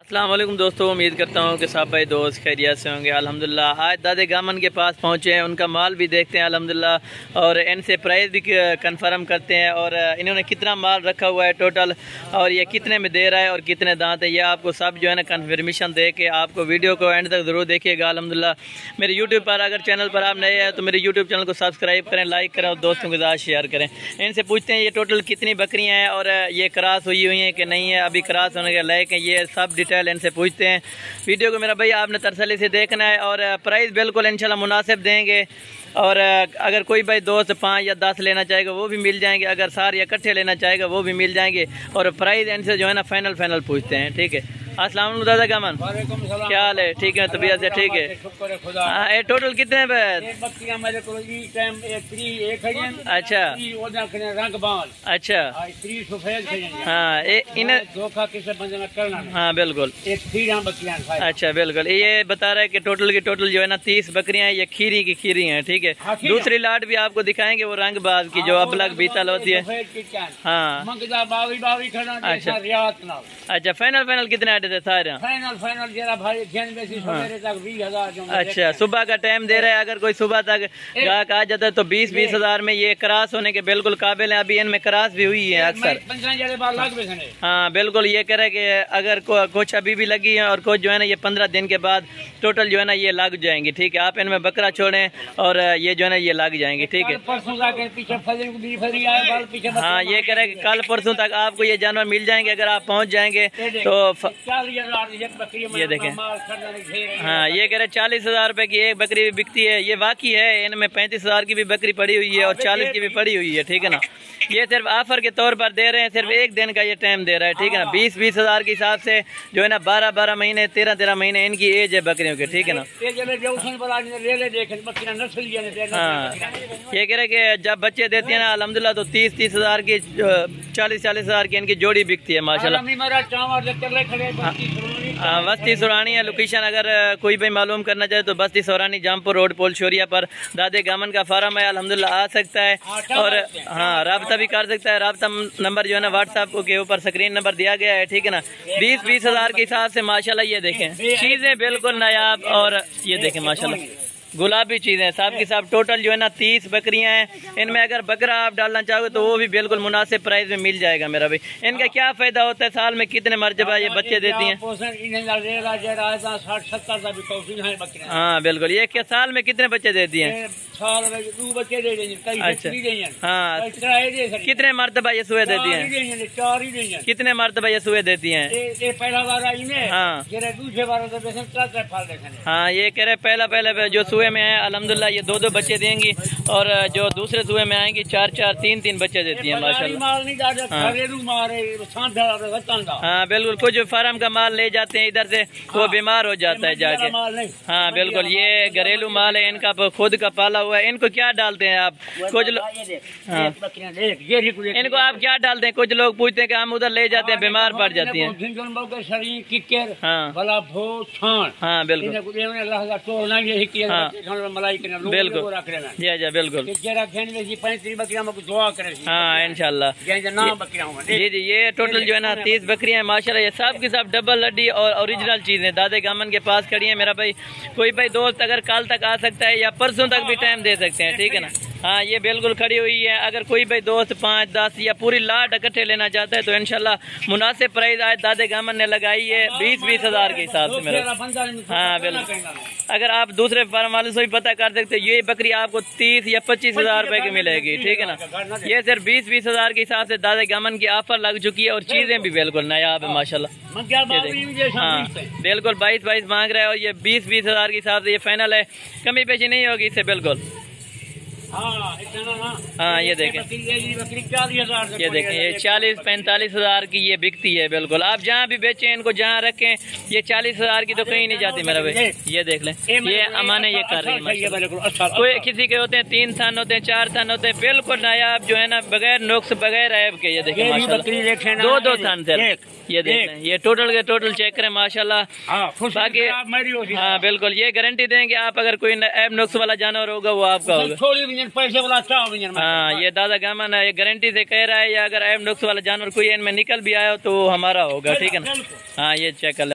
अस्सलाम वालेकुम दोस्तों, उम्मीद करता हूँ कि सब भाई दोस्त खैरियत से होंगे। अल्हम्दुलिल्लाह आज दादे गामन के पास पहुँचे हैं, उनका माल भी देखते हैं अल्हम्दुलिल्लाह और इनसे प्राइस भी कंफर्म करते हैं और इन्होंने कितना माल रखा हुआ है टोटल और ये कितने में दे रहा है और कितने दांत है, ये आपको सब जो है ना कंफर्मेशन दे के आपको वीडियो को एंड तक ज़रूर देखिएगा। अल्हम्दुलिल्लाह मेरे यूट्यूब पर अगर चैनल पर आप नए हैं तो मेरे यूट्यूब चैनल को सब्सक्राइब करें, लाइक करें और दोस्तों के साथ शेयर करें। इनसे पूछते हैं ये टोटल कितनी बकरियाँ हैं और ये क्रॉस हुई हैं कि नहीं है, अभी क्रॉस होने के लायक है, ये सब डिटेल इनसे पूछते हैं। वीडियो को मेरा भाई आपने तसल्ली से देखना है और प्राइस बिल्कुल इंशाल्लाह मुनासिब देंगे और अगर कोई भाई दोस्त 5 या 10 लेना चाहेगा वो भी मिल जाएंगे, अगर सारे इकट्ठे लेना चाहेगा वो भी मिल जाएंगे और प्राइस इनसे जो है ना फाइनल पूछते हैं। ठीक है। अस्सलाम वालेकुम दादा गामन, क्या हाल है? ठीक है, तबीयत से ठीक है। हाँ, ये टोटल कितने पे? अच्छा अच्छा, हाँ हाँ बिल्कुल, अच्छा बिल्कुल। ये बता रहा है कि टोटल की टोटल जो है ना 30 बकरियां हैं, ये खीरी की खीरी हैं। ठीक है, दूसरी लाट भी आपको दिखाएंगे वो रंग बाज की जो अबलग बीतल होती है। हाँ अच्छा, फाइनल कितने आटे थे सारे? फाइनल जरा भाई 20,000 तक 20,000। अच्छा, सुबह का टाइम दे रहे हैं, अगर कोई सुबह तक ग्राहक आ जाता है तो 20,000 में ये क्रॉस होने के बिल्कुल काबिल है। अभी इनमें क्रॉस भी हुई है अक्सर। हाँ बिल्कुल, ये कह रहे कि अगर कुछ अभी भी लगी है और कुछ जो है ना ये 15 दिन के बाद टोटल जो है ना ये लग जाएंगी। ठीक है, आप इनमें बकरा छोड़ें और ये जो है ना ये लग जाएंगी। ठीक है, हाँ ये कह रहे कि कल परसों तक आपको ये जानवर मिल जाएंगे अगर आप पहुँच जाएंगे तो ये देखें। हाँ ये कह रहे 40,000 रुपए की एक बकरी भी बिकती है, ये वाकई है। इनमें 35,000 की भी बकरी पड़ी हुई है और 40 की भी पड़ी हुई है। ठीक है ना, ये सिर्फ ऑफर के तौर पर दे रहे हैं, सिर्फ एक दिन का ये टाइम दे रहा है। ठीक है ना, 20,000 के हिसाब से जो है ना 12 महीने 13 महीने इनकी एज है बकरियों की। ठीक है ना, हाँ ये कह रहे कि जब बच्चे देती है ना अल्हम्दुलिल्लाह तो 30,000 की 40,000 की इनकी जोड़ी बिकती है माशाल्लाह। बस्ती सुरानी है लोकेशन, अगर कोई भी मालूम करना चाहे तो बस्ती सुरानी जामपुर रोड पोल शोरिया पर दादे गामन का फार्म है। अल्हम्दुलिल्लाह आ सकता है और हाँ रब्ता भी कर सकता है। रब्ता नंबर जो है ना व्हाट्सएप के ऊपर स्क्रीन नंबर दिया गया है। ठीक है ना, 20,000 के हिसाब से माशाल्लाह ये देखें चीज़ें बिल्कुल नायाब और ये देखें माशाल्लाह गुलाबी चीज़ें सब की सब। टोटल जो है ना 30 बकरियां हैं, इनमें अगर बकरा आप डालना चाहोगे तो वो भी बिल्कुल मुनासिब प्राइस में मिल जाएगा मेरा भाई। इनका क्या फायदा होता है, साल में कितने मरतबा ये बच्चे देती हैं? हाँ बिल्कुल, ये क्या साल में कितने बच्चे देती हैं? अच्छा हाँ, कितने मरतबा ये सुए देती हैं? कितने मरतबा ये सुए देती हैं? हाँ ये कह रहे पहला जो सुए में है अल्हम्दुलिल्लाह ये 2 बच्चे देंगी और जो दूसरे सुए में आएंगी 4 3 बच्चे देती हैं माशाल्लाह। हाँ बिल्कुल, कुछ फार्म का माल ले जाते हैं इधर से वो बीमार हो जाता है जाके। हाँ बिल्कुल, ये घरेलू माल है, इनका खुद का पाला हुआ है। इनको क्या डालते हैं आप? कुछ हाँ इनको आप क्या डालते हैं? कुछ लोग पूछते हैं कि हम उधर ले जाते हैं बीमार पड़ जाती हैं। हाँ बिल्कुल, बिल्कुल हाँ इंशाल्लाह जी जी। ये टोटल जो है ना 30 बकरियां हैं माशाल्लाह, ये सब की सब डबल हड्डी और ओरिजिनल चीजें दादे गामन के पास खड़ी है मेरा भाई। कोई भाई दोस्त अगर कल तक आ सकता है या परसों तक भी टाइम दे सकते हैं। ठीक है ना, हाँ ये बिल्कुल खड़ी हुई है। अगर कोई भाई दोस्त 5 10 या पूरी लाट इकट्ठे लेना चाहता है तो इंशाल्लाह मुनासिब प्राइस आज दादे गामन ने लगाई है 20,000 के हिसाब से मेरा। हाँ बिल्कुल, अगर आप दूसरे फार्म वालों से भी पता कर सकते ये बकरी आपको 30 या 25,000 रुपए की मिलेगी। ठीक है ना, ये सिर्फ 20,000 के हिसाब से दादे गामन की ऑफर लग चुकी है और चीजें भी बिल्कुल नायाब है माशाल्लाह। हाँ बिल्कुल 22 मांग रहा है और ये 20,000 के हिसाब से ये फाइनल है, कमी पेशी नहीं होगी इससे बिल्कुल। हाँ ये देखें, ये देखें ये 40-45,000 की ये बिकती है बिल्कुल। आप जहाँ भी बेचें इनको, जहाँ रखें, ये 40,000 की तो कहीं नहीं जाती मेरा भाई। ये देख लें, ये अमाने ये कर रही है। कोई किसी के होते हैं 3 थन होते हैं, 4 थन होते हैं, बिल्कुल नायाब जो है ना बगैर नुक्स बगैर ऐब के। ये देखें माशाल्लाह 2 थन सिर्फ। ये देख लें, ये टोटल के टोटल चेक करें माशाल्लाह। बाकी हाँ बिल्कुल, ये गारंटी देंगे आप अगर कोई ऐब नुक्स वाला जानवर होगा वो आपका होगा। पैसे वाला हाँ ये दादा गामन है, ये गारंटी से कह रहा है, या अगर ऐब नुक्स वाला जानवर कोई इनमें निकल भी आया हो तो वो हमारा होगा। ठीक है ना, हाँ ये चेक कर